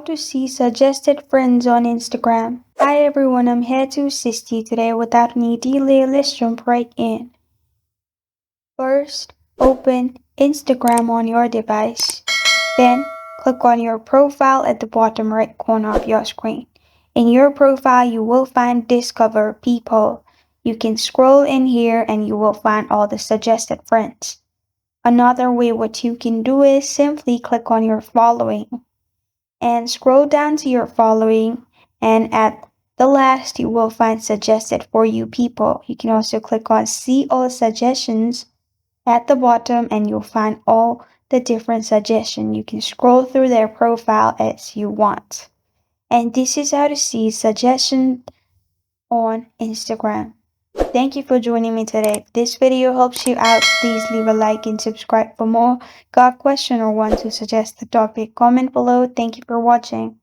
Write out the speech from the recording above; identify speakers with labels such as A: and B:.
A: to see suggested friends on Instagram. Hi everyone, I'm here to assist you today. Without any delay, let's jump right in. First, open Instagram on your device. Then, click on your profile at the bottom right corner of your screen. In your profile, you will find Discover People. You can scroll in here and you will find all the suggested friends. Another way what you can do is simply click on your following and scroll down to your following, and at the last you will find suggested for you people. You can also click on see all suggestions at the bottom and you'll find all the different suggestions. You can scroll through their profile as you want. And this is how to see suggestions on Instagram. Thank you for joining me today. If this video helps you out, please leave a like and subscribe for more. Got a question or want to suggest the topic? Comment below. Thank you for watching.